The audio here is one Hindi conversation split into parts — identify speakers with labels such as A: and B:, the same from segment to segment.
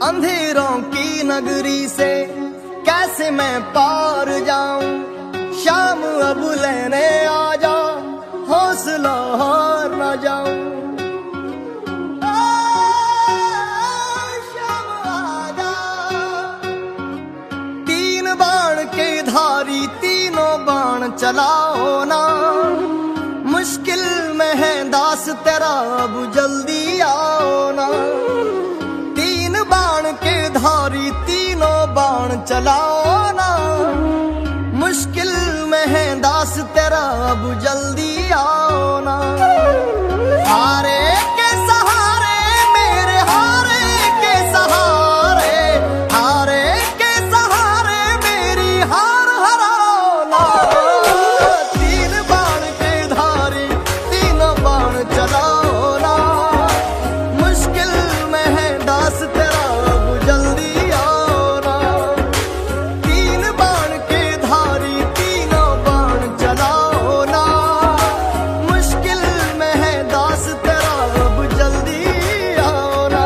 A: अंधेरों की नगरी से कैसे मैं पार जाऊं। शाम अब लेने आ जा, हौसला हार न जाऊं। शाम आजा, तीन बाण के धारी तीनों बाण चलाओ ना। मुश्किल में है दास तेरा, अब जल्दी आओ ना। तीन बाण के धारी तीनों बाण चलाओ ना। मुश्किल में है दास तेरा, अब जल्दी आओ ना। हारे के सहारे मेरे, हारे के सहारे, हारे के सहारे मेरी हार हराओ ना। तीन बाण के धारी तीनों बाण चलाओ ना। मुश्किल में है दास तेरा, अब जल्दी आओ ना। तीन बाण के धारी तीनों बाण चलाओ ना। मुश्किल में है दास तेरा, अब जल्दी आओ ना।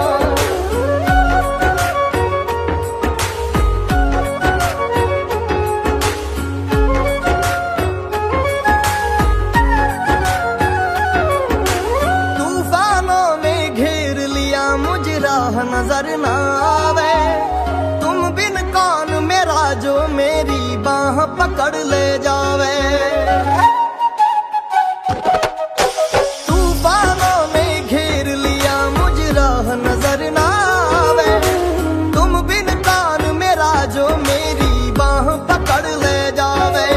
A: तूफानों ने घेर लिया मुझे, राह नजर ना आवे। तुम बिन कौन मेरा, जो मेरी बाह पकड़ ले जावे। तूफानों ने घेर लिया मुझे, राह नजर ना आवे। तुम बिन कौन मेरा, जो मेरी बाह पकड़ ले जावे।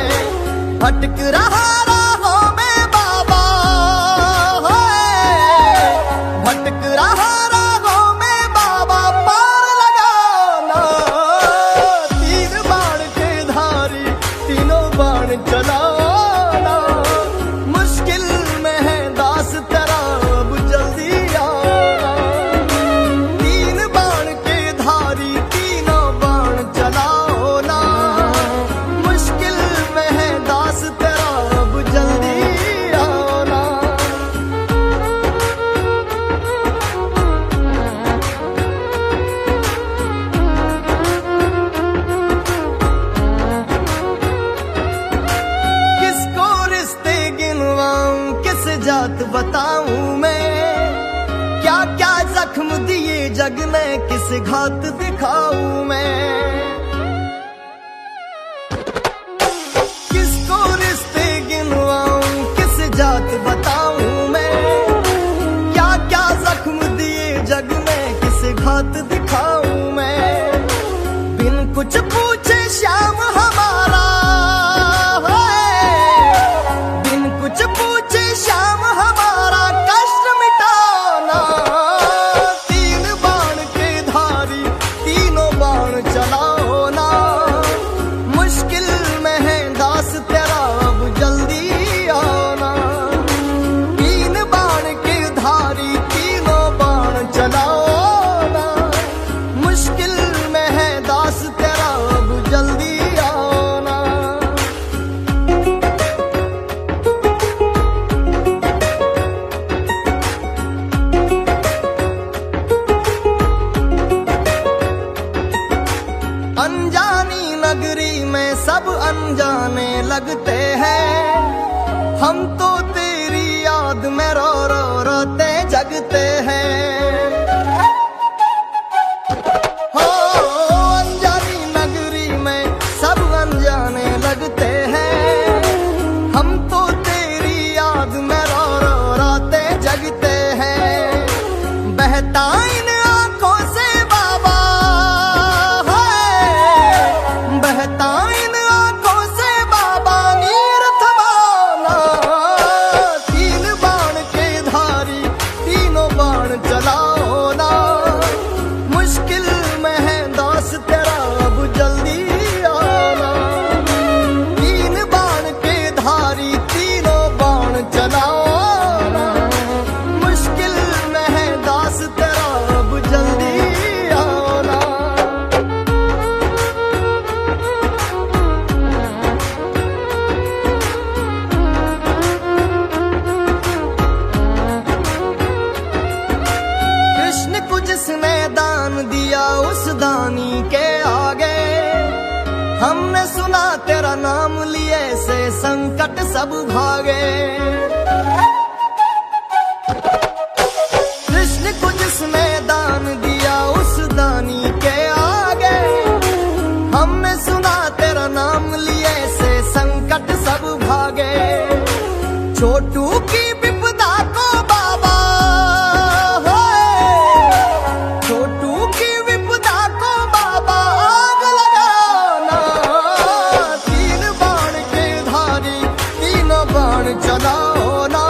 A: भटक रहा राहों में बाबा, भटक रहा राहों में बाबा, पार लगाना। तीन बाण के धारी तीनों बाण चलाना। मुश्किल में है दास तेरा, अब जल्दी आना। तीन बाण के धारी तीनों बाण चलाओ ना। मुश्किल में है दास तेरा, अब जल्दी आओ ना। किसको रिश्ते गिनवाऊं, किस जात बताऊं मैं। क्या क्या जख्म दिए जग ने, किस घात दिखाऊं मैं। किसको रिश्ते गिनवाऊं, किस जात बताऊं मैं। क्या क्या जख्म दिए जग ने, किस घात दिखाऊं मैं। बिन कुछ पूछे श्याम हमारा है, बिन कुछ पूछे श्याम हमारा कष्ट मिटाना। तीन बाण के धारी तीनों बाण चलाओ ना। मुश्किल में है दास तेरा, अब जल्दी आना। तीन बाण के धारी तीनों बाण चलाओ ना। मुश्किल में है दास तेरा, अब जल्दी आना। अनजानी नगरी में सब अनजाने लगते हैं। हम तो तेरी याद में रो रो रोते जगते हैं। हो अनजानी नगरी में सब अनजाने लगते हैं। हम तो तेरी याद में रो रो रोते जगते हैं। बहता इन आंखों से बाबा है, बहता इन आंखों से बाबा, नीर थमाना। दानी के आगे। हमने सुना तेरा नाम लिए से संकट सब भागे। कृष्ण को जिसने दान दिया उस दानी के आगे। हमने सुना तेरा नाम लिए से संकट सब भागे। छोटू की विपदा को बाबा, छोटू की विपदा को बाबा आग लगाना। तीन बाण के धारी तीनों बाण चलाओ ना।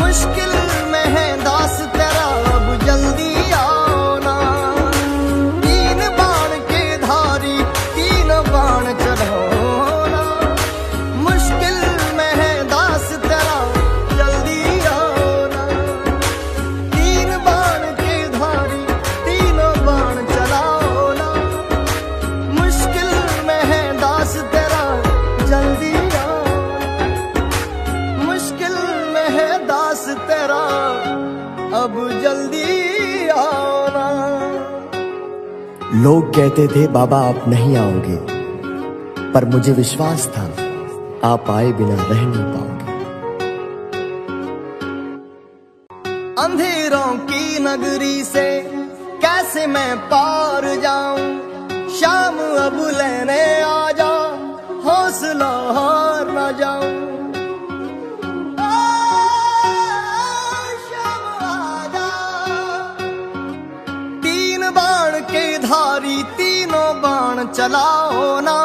A: मुश्किल में है दास तेरा अब जल्दी आओ ना। तीन बाण के धारी तीनों बाण चलाओ ना। मुश्किल में है दास तेरा जल्दी आओ ना। तीन बाण के धारी तीनों बाण चलाओ ना। मुश्किल में है दास तेरा जल्दी आओ ना। मुश्किल में है दास तेरा अब जल्दी आओ ना।
B: लोग कहते थे बाबा आप नहीं आओगे, पर मुझे विश्वास था आप आए बिना रह नहीं पाओगे।
A: अंधेरों की नगरी से कैसे मैं पार जाऊं। शाम अब लेने आ जा, हौसला हार न जाऊं। शाम आ जा। तीन बाण के धारी तीनों बाण चलाओ ना।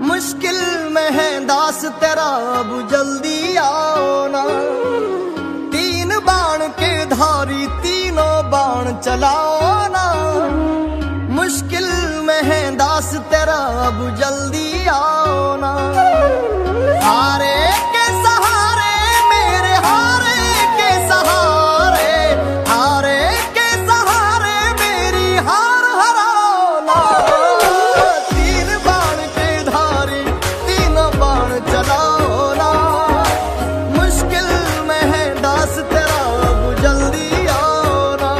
A: मुश्किल में है दास तेरा अब जल्दी आओ ना। तीन बाण के धारी तीनों बाण चलाओ ना। मुश्किल में है दास तेरा अब जल्दी आओ ना। हारे के सहारे मेरे हारे के सहारे, हारे के सहारे मेरी हार हराओ ना। तीन बाण के धारी तीनों बाण चलाओ ना। मुश्किल में है दास तेरा अब जल्दी आओ ना।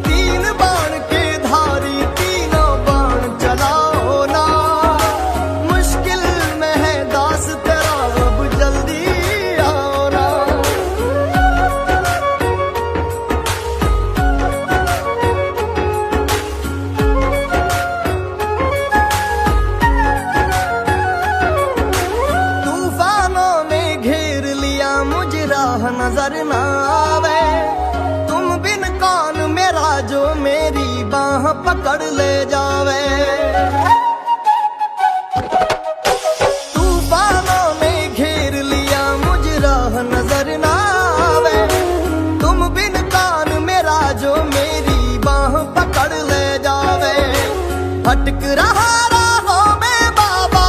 A: तीन बाण के धारी तीनों बाण चलाओ ना। मुश्किल में है दास तेरा अब जल्दी आओ ना। तूफानों ने घेर लिया मुझे राह नजर ना आवे। तुम बिन कौन मेरा जो मेरी बाह पकड़ ले जावे। तूफानों ने घेर लिया मुझे राह नजर ना आवे। तुम बिन कौन मेरा जो मेरी बाह पकड़ ले जावे। भटक रहा राहों में बाबा,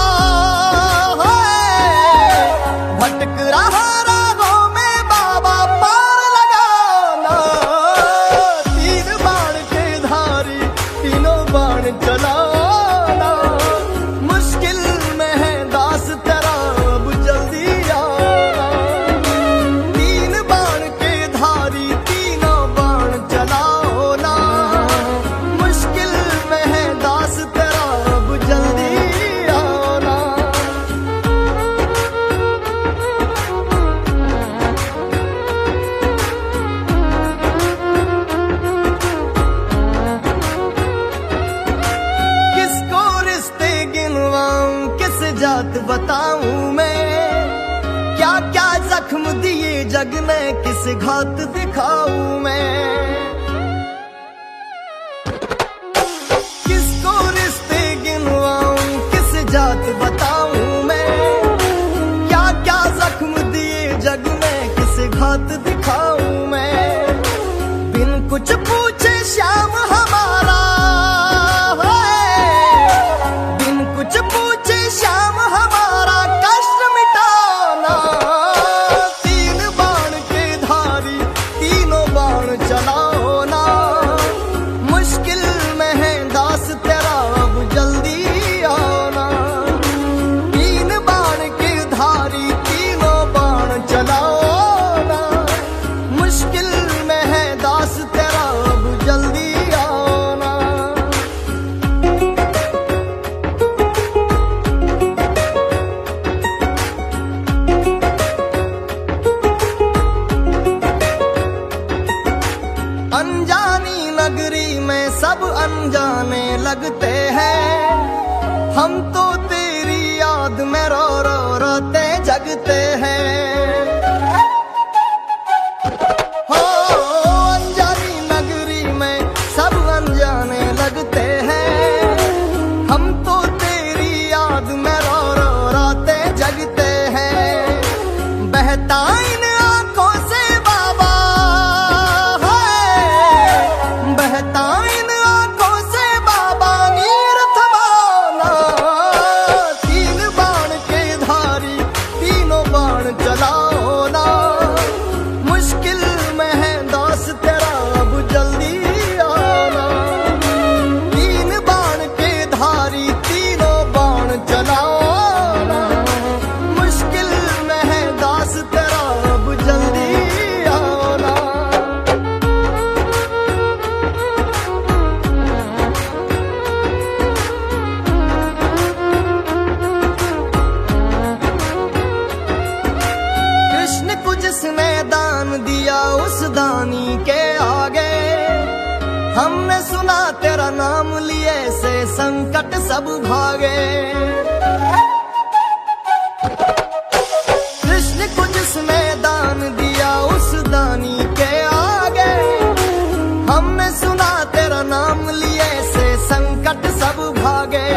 A: भटक रहा राहों में बाबा पार लगाना। तीन बाण के धारी तीनों बाण चलाना। मुश्किल में है दास तेरा अब जल्दी आना। तीन बाण के धारी तीनों बाण चलाओ ना। मुश्किल में है दास तेरा अब जल्दी आओ ना। किसको रिश्ते गिनवाऊं किस जात बताऊं मैं। क्या क्या जख्म दिए जग ने किस घात दिखाऊं मैं। किसको रिश्ते गिनवाऊं किस जात बताऊं मैं। क्या क्या जख्म दिए जग ने किस घात दिखाऊं मैं। बिन कुछ पूछे श्याम हमारा, बिन कुछ पूछे श्याम हमारा कष्ट मिटाना। तीन बाण के धारी तीनों बाण चला अनजानी नगरी में सब अनजाने लगते हैं, हम तो तेरी याद में रो रो रोते जगते हैं। हो अनजानी नगरी में सब अनजाने लगते हैं, हम तो तेरी याद में रो रो रोते जगते हैं। बहता इन आंखों से बाबा है, बहता इन आंखों से बाबा नीर थमाना। तीन बाण के धारी तीनों बाण चलाओ ना, मुश्किल में है दास तेरा अब जल्दी आना। तीन बाण के धारी तीनों बाण चलाओ ना, मुश्किल में है दास तेरा अब जल्दी आना। कृष्ण को जिसने दान दिया उस दानी के आगे, हमने सुना तेरा नाम लिए से संकट सब भागे। कृष्ण को जिसने दान दिया उस दानी के आगे, हमने सुना तेरा नाम लिए से संकट सब भागे।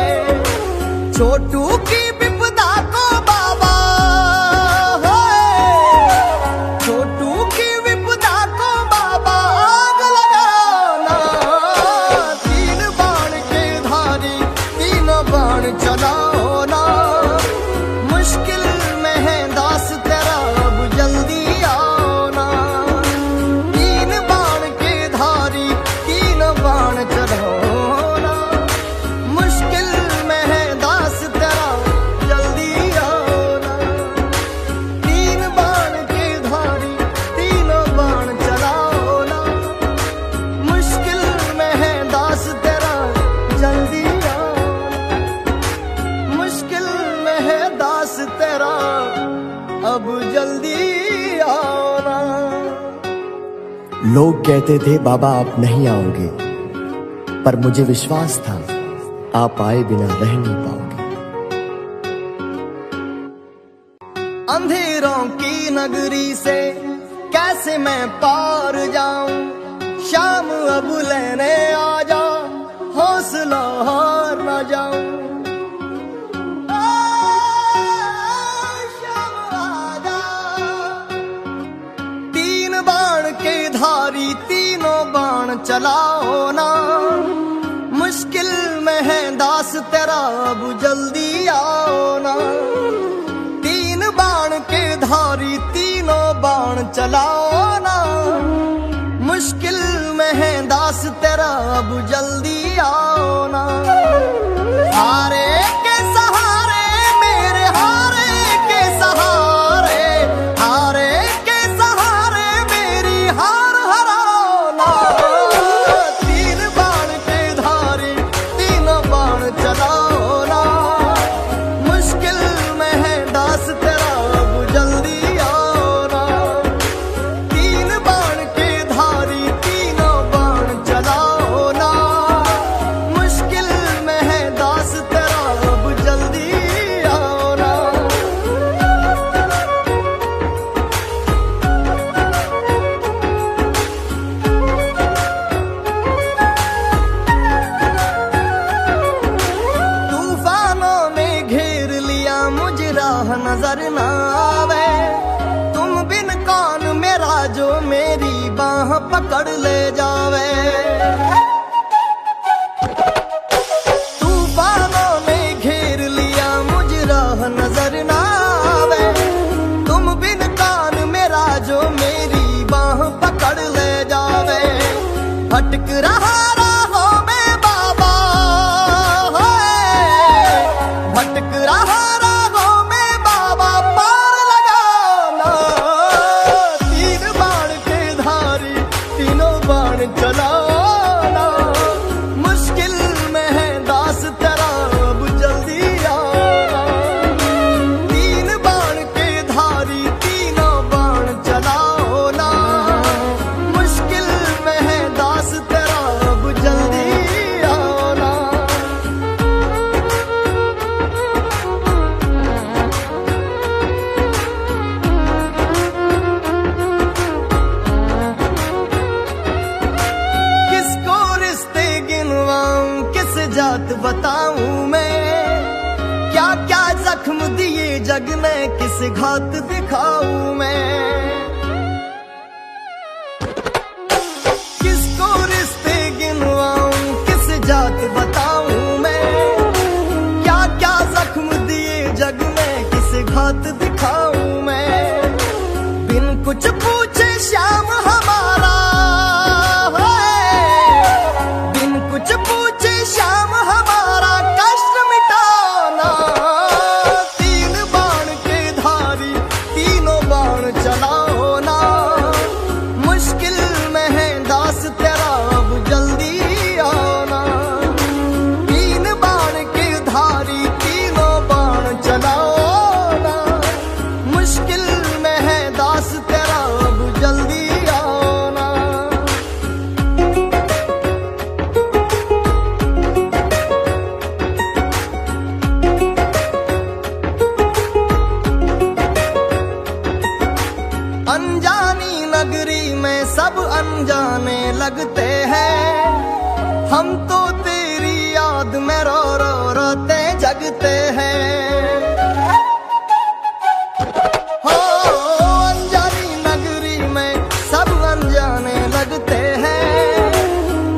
A: छोटू की विपदा को बाबा छोटू की विपदा को बाबा आग लगाना। तीन बाण के धारी तीनों बाण चलाओ ना, मुश्किल में है दास तेरा अब जल्दी आओ ना। तीन बाण के धारी तीनों बाण चलाओ ना, मुश्किल में है दास तेरा जल्दी आओ ना। तीन बाण के धारी तीनों बाण चलाओ ना, मुश्किल में है दास तेरा जल्दी आओ ना। मुश्किल में है दास तेरा अब जल्दी आओ ना।
B: लोग कहते थे बाबा आप नहीं आओगे, पर मुझे विश्वास था आप आए बिना रह नहीं पाओगे।
A: अंधेरों की नगरी से कैसे मैं पार जाऊं, शाम अब लेने आ जा, हौसला हार न जाऊं। शाम आ जा। तीन बाण के धारी तीनों बाण चलाओ ना, मुश्किल में है दास तेरा अब जल्दी आओ ना। तीन बाण के धारी तीनों बाण चलाओ ना, मुश्किल में है दास तेरा अब जल्दी आओ ना। हारे के सहारे मेरे हारे के सहारे, हारे के सहारे मेरी हार हराओ ना। तीन बाण के धारी तीनों बाण चलाओ ना, मुश्किल में है दास तेरा अब जल्दी आओ ना। तीन बाण के धारी तीनों बाण चलाओ ना, मुश्किल में है दास तेरा अब जल्दी आओ ना। तूफानों ने घेर लिया मुझे राह नजर न आवे, तुम बिन कौन मेरा जो मेरी बाह पकड़ ले जावे। तूफानों ने घेर लिया मुझे राह नजर न आवे, तुम बिन कौन मेरा जो मेरी बाह पकड़ ले जावे। भटक रहा राहों में बाबा है, भटक रहा राहों में बाबा पार लगाना। तीन बाण के धारी तीनों बाण चलाना, मुश्किल में है दास तेरा अब जल्दी आना। तीन बाण के धारी तीनों बाण चलाओ ना, मुश्किल में है दास तेरा जात बताऊं मैं, क्या क्या जख्म दिए जग ने किस घात दिखाऊं मैं। किसको रिश्ते गिनवाऊं किस जात बताऊं मैं, क्या क्या जख्म दिए जग ने किस घात दिखाऊं मैं। बिन कुछ पूछे श्याम हमारा है, बिन कुछ पूछे श्याम हमारा कष्ट मिटाना। तीन बाण के धारी तीनों बाण चलाओ ना, मुश्किल में है दास तेरा अब जल्दी आना। तीन बाण के धारी तीनों बाण चलाओ ना, मुश्किल में है दास तेरा अब जल्दी आना। अनजानी नगरी में सब अनजाने लगते हैं, हम तो तेरी याद में रो रो रोते जगते हैं। हो अनजानी नगरी में सब अनजाने लगते हैं,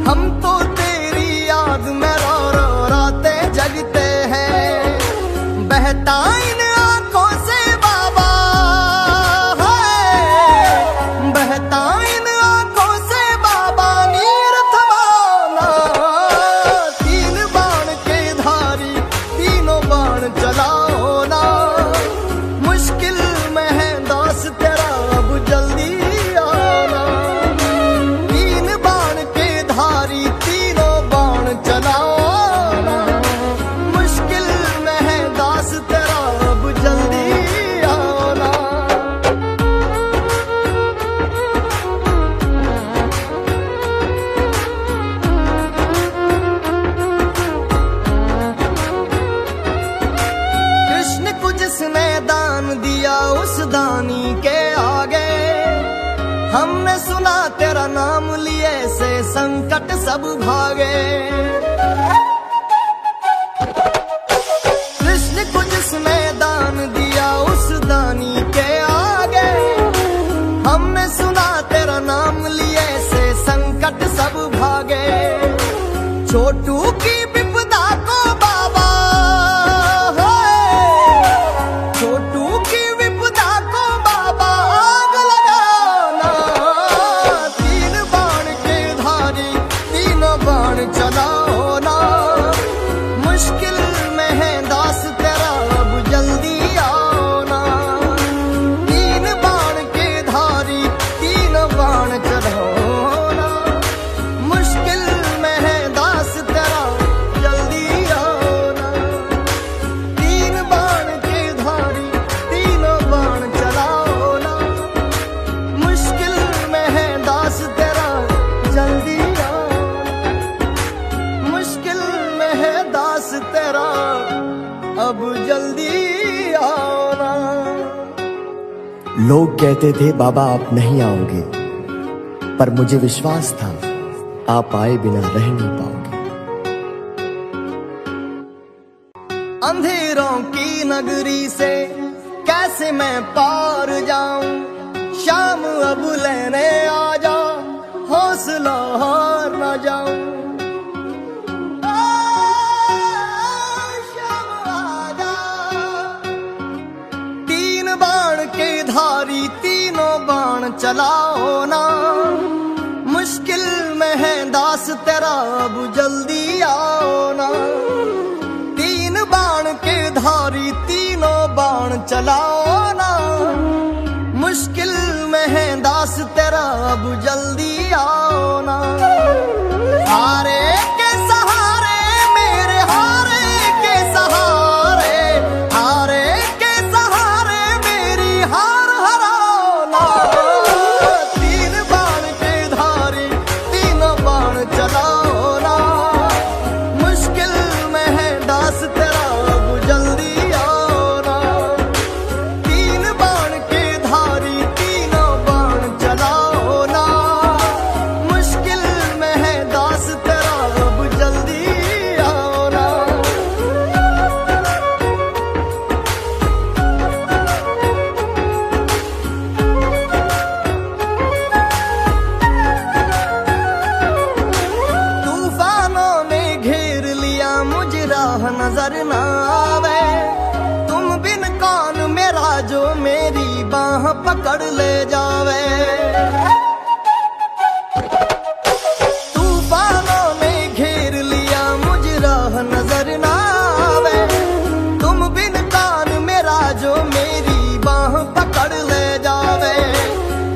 A: हम तो तेरी याद में रो रो रोते जगते हैं। बहता इन आंखों से बाबा है, बहता इन आंखों से बाबा नीर थमाना। तीन बाण के धारी तीनों बाण चलाओ ना, मुश्किल में है दास तेरा अब जल्दी आना। तीन बाण के धारी तीनों बाण चलाओ ना, मुश्किल में है दास तेरा अब जल्दी आना। कृष्ण को जिसने दान दिया उस दानी के आगे, हमने सुना तेरा नाम लिए से संकट सब भागे। कृष्ण को जिसने दान दिया उस दानी के आगे, हमने सुना तेरा नाम लिए से संकट सब भागे। छोटू की विपदा को बाबा है, छोटू की विपदा को बाबा आग लगाना। तीन बाण के धारी तीनों बाण चलाओ ना, मुश्किल में है दास तेरा अब जल्दी आना। तीन बाण के धारी तीनों बाण चलाओ ना, मुश्किल में है दास तेरा जल्दी आना। तीन बाण के धारी तीनों बाण चलाओ ना, मुश्किल में है दास तेरा जल्दी आना। मुश्किल में है दास तेरा अब जल्दी आना।
B: लोग कहते थे बाबा आप नहीं आओगे, पर मुझे विश्वास था आप आए बिना रह नहीं पाओगे।
A: अंधेरों की नगरी से कैसे मैं पार जाऊं, शाम अब लेने आ जा, हौसला हार न जाऊं। शाम आ जा। तीन बाण के धारी तीनों बाण चलाओ ना, मुश्किल में है दास तेरा अब जल्दी आओ ना। तीन बाण के धारी तीनों बाण चलाओ ना, मुश्किल में है दास तेरा अब जल्दी आओ ना। हारे के सहारे मेरे हारे के सहारे, हारे के सहारे मेरी हार हराओ ना। तीन बाण के धारी तीनों बाण चलाओ ना, मुश्किल में है दास तेरा अब जल्दी आओ ना। तीन बाण के धारी तीनों बाण चलाओ ना, मुश्किल में है दास तेरा नजर ना आवे। तुम बिन कौन मेरा जो मेरी बाह पकड़ ले जावे। तूफानों ने घेर लिया मुझ राह नजर ना आवे। तुम बिन कौन मेरा जो मेरी बाह पकड़ ले जावे।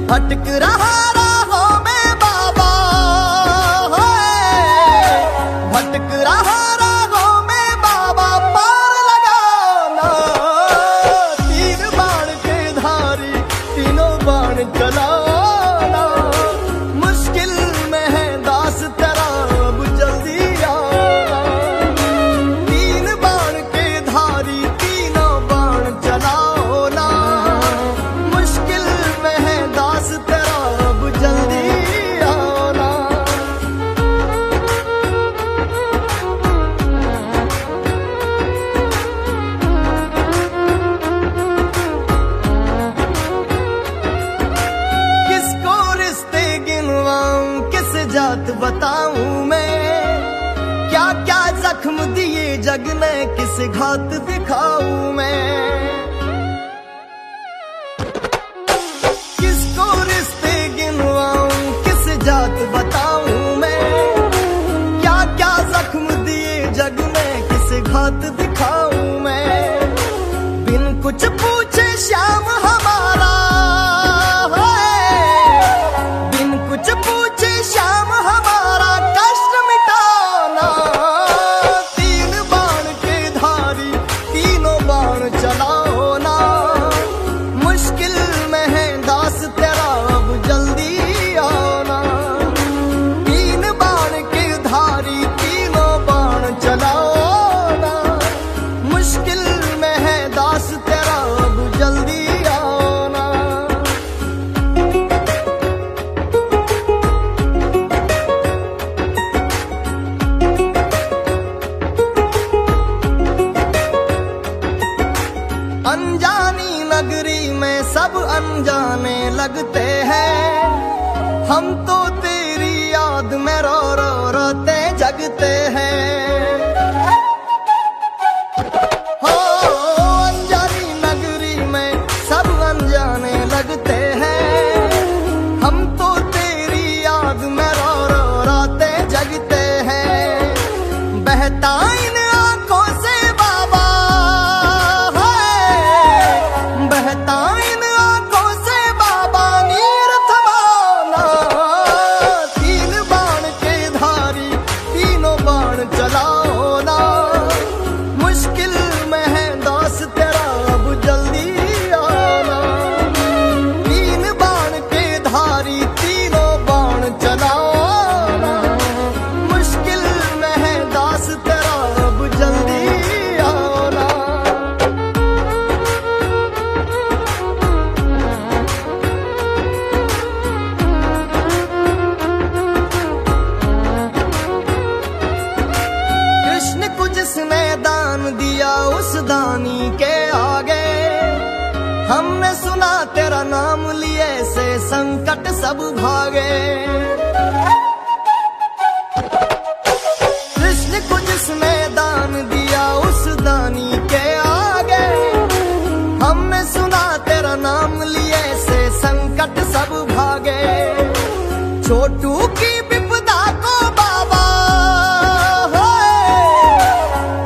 A: भटक रहा राहों में बाबा, भटक रहा राहों में बाबा, पार लगाना। तीन बाण के धारी तीनों बाण चलाना। मुश्किल में है दास तेरा अब जल्दी आना। तीन बाण के धारी तीनों बाण चलाओ ना। मुश्किल में है दास तेरा अब जल्दी आना। किसको रिश्ते गिनवाऊं किस जात बताऊं मैं। क्या क्या जख्म दिए जग ने किस घात दिखाऊं मैं। किसको रिश्ते गिनवाऊं किस जात बताऊं मैं। क्या क्या जख्म दिए जग ने किस घात दिखाऊं मैं। बिन कुछ पूछे श्याम हमारा, बिन कुछ पूछे श्याम हमारा कष्ट मिटाना। तीन बाण के धारी तीनों बाण चलाओ ना। मुश्किल में है दास तेरा अब जल्दी आना। तीन बाण के धारी तीनों बाण चलाओ ना। मुश्किल में है दास तेरा अब जल्दी आना। अनजानी नगरी में सब अनजाने लगते हैं। हम तो तेरी याद में रो रो रोते जगते हैं। हो अनजानी नगरी में सब अनजाने लगते हैं। हम तो तेरी याद में रो रो रोते जगते हैं। बहता इन आंखों से बाबा, बहता इन आंखों से बाबा नीर थमाना। तीन बाण के धारी तीनों बाण चलाओ ना। मुश्किल में है दास तेरा अब जल्दी आना। तीन बाण के धारी तीनों बाण चलाओ ना। मुश्किल में है दास तेरा अब जल्दी आना। कृष्ण को जिसने दान दिया उस दानी के आगे। हमने सुना तेरा नाम लिए से संकट सब भागे। कृष्ण को जिसने दान दिया उस दानी के आगे। हमने सुना तेरा नाम लिए से संकट सब भागे। छोटू की विपदा को बाबा,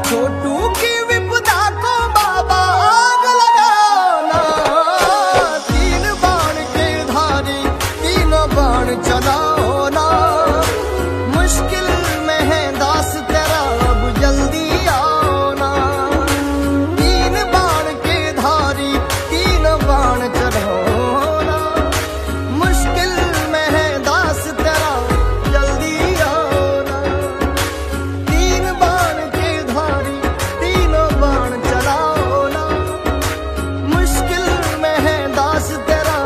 A: छोटू की विपदा को बाबा आग लगाना। तीन बाण के धारी तीनों बाण चलाओ ना। मुश्किल में है दास तेरा अब जल्दी आना। तीन बाण के धारी तीनों बाण चलाओ ना। मुश्किल में है दास तेरा जल्दी आना। तीन बाण के धारी तीनों बाण चलाओ ना। मुश्किल में है दास तेरा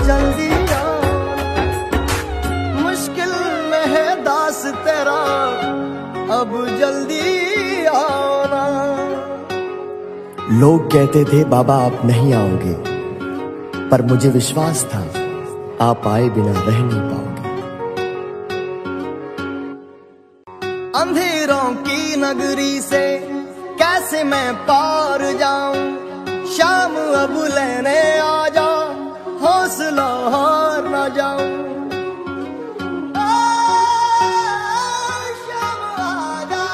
A: जल्दी आना। मुश्किल में है दास तेरा अब जल्दी आना।
B: लोग कहते थे बाबा आप नहीं आओगे, पर मुझे विश्वास था आप आए बिना रह नहीं पाओगे।
A: अंधेरों की नगरी से कैसे मैं पार जाऊं, शाम अब लेने आ जा, हौसला हार न जाऊं। शाम आ जा।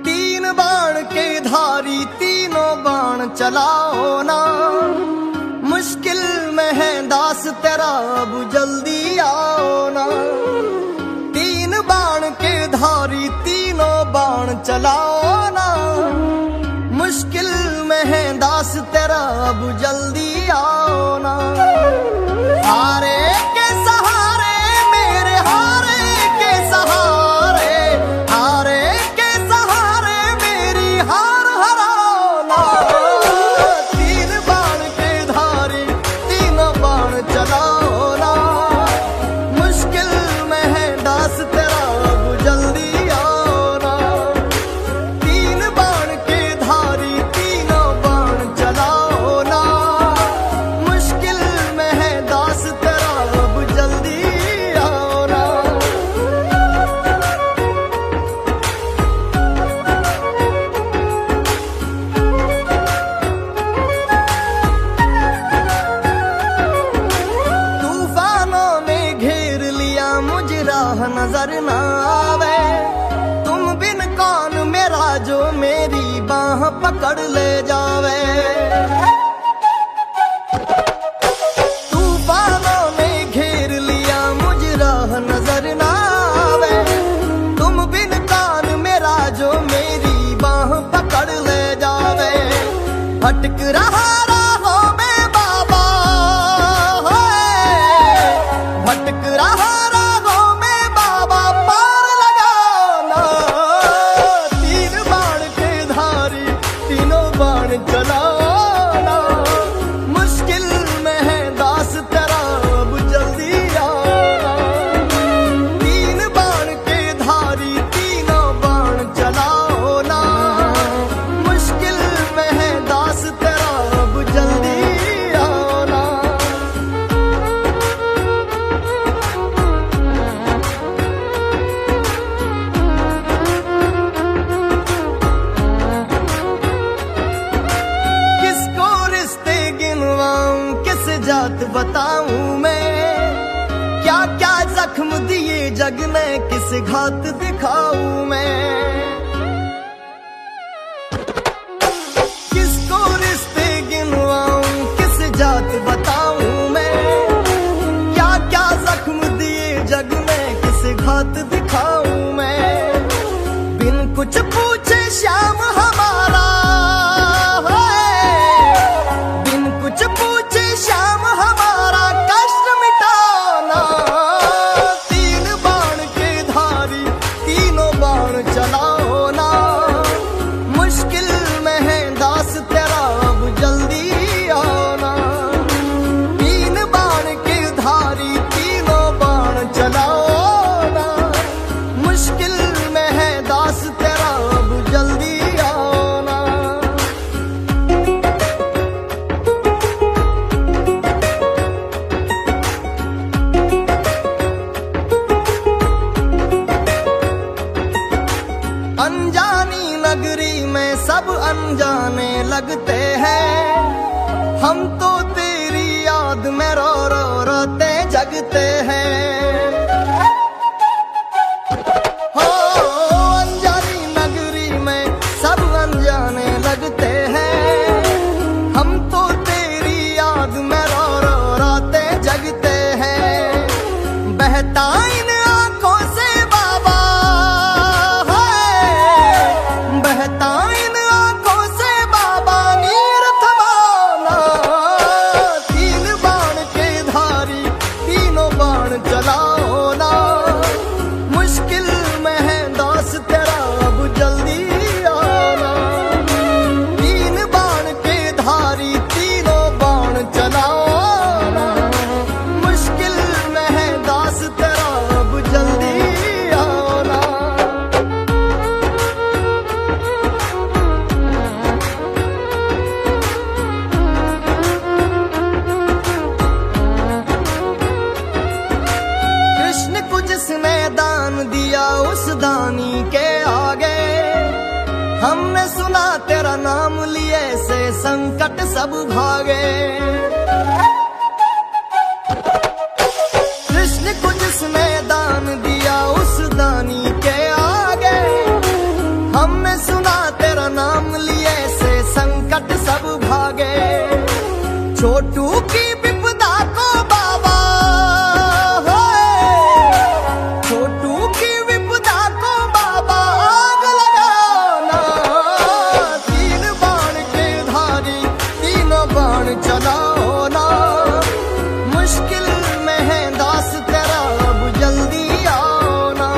A: तीन बाण के धारी तीनों बाण चलाओ ना, मुश्किल में है दास तेरा अब जल्दी आओ ना। तीन बाण के धारी तीनों बाण चलाओ ना, मुश्किल में है दास तेरा अब जल्दी आओ ना। हारे के सहारे मेरे हारे के सहारे, हारे के सहारे मेरी हार हराओ ना। तीन बाण के धारी तीनों बाण चलाओ ना, मुश्किल में है दास तेरा अब जल्दी आओ ना। तीन बाण के धारी तीनों बाण चलाओ ना, मुश्किल में है दास तेरा अब जल्दी आओ ना। तूफानों ने घेर लिया मुझे, राह नजर न आवे, तुम बिन कौन मेरा जो मेरी बाह पकड़ ले जावे। तूफानों ने घेर लिया मुझे, राह नजर न आवे, तुम बिन कौन मेरा जो मेरी बाह पकड़ ले जावे। भटक रहा राहों में बाबा, भटक रहा राहों में बाबा, पार लगाओ ना। तीन बाण के धारी तीनों बाण चलाओ ना, मुश्किल में है दास तेरा अब जल्दी आओ ना। तीन बाण के धारी तीनों बाण चलाओ ना, मुश्किल में है दास तेरा अब जल्दी आओ ना। किसको रिश्ते गिनवाऊं, किस जात बताऊं मैं, क्या क्या जख्म दिए जग ने, किस घात दिखाऊं मैं। किसको रिश्ते गिनवाऊं, किस जात बताऊं मैं, क्या क्या जख्म दिए जग ने, किस घात दिखाऊं मैं। बिन कुछ पूछे श्याम हमारा है, बिन कुछ पूछे श्याम हमारा कष्ट मिटाओ ना। तीन बाण के धारी तीनों बाण चलाओ ना, मुश्किल में है दास तेरा अब जल्दी आओ ना। तीन बाण के धारी तीनों बाण चलाओ ना, मुश्किल में है दास तेरा अब जल्दी आओ ना। अनजानी नगरी में सब अनजाने लगते हैं, हम तो तेरी याद में रो रो रोते जगते हैं। हो अनजानी नगरी में सब अनजाने लगते हैं, हम तो तेरी याद में रो रो रोते जगते हैं। बहता इन आंखों से बाबा है, बहता इन आंखों से बाबा नीर थमाना। तीन बाण के धारी तीनों बाण चलाओ ना, मुश्किल में है दास तेरा अब जल्दी आना। तीन बाण के धारी तीनों बाण चलाओ ना, मुश्किल में है दास तेरा अब जल्दी आना। कृष्ण को जिसने दान दिया, उस दानी के आगे हमने सुना तेरा नाम लिए से संकट सब भागे। कृष्ण को जिसने दान दिया उस दानी के आगे, हमने सुना तेरा नाम लिए से संकट सब भागे। छोटू की विपदा को बाबा, छोटू की विपदा को बाबा आग लगाना। तीन बाण के धारी तीनों बाण चलाओ ना, मुश्किल में है दास तेरा अब जल्दी आओ ना।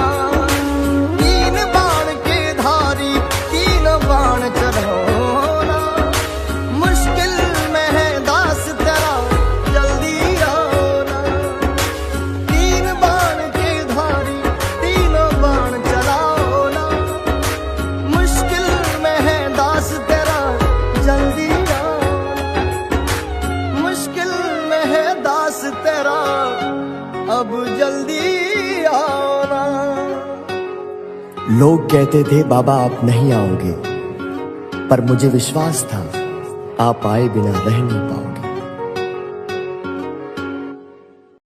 A: तीन बाण के धारी तीनों बाण चलाओ ना, मुश्किल में है दास तेरा जल्दी आओ ना। तीन बाण के धारी तीनों बाण चलाओ ना, मुश्किल में है दास तेरा जल्दी आओ ना। मुश्किल में है दास तेरा अब जल्दी आओ ना।
B: लोग कहते थे बाबा आप नहीं आओगे, पर मुझे विश्वास था आप आए बिना रह नहीं पाओगे।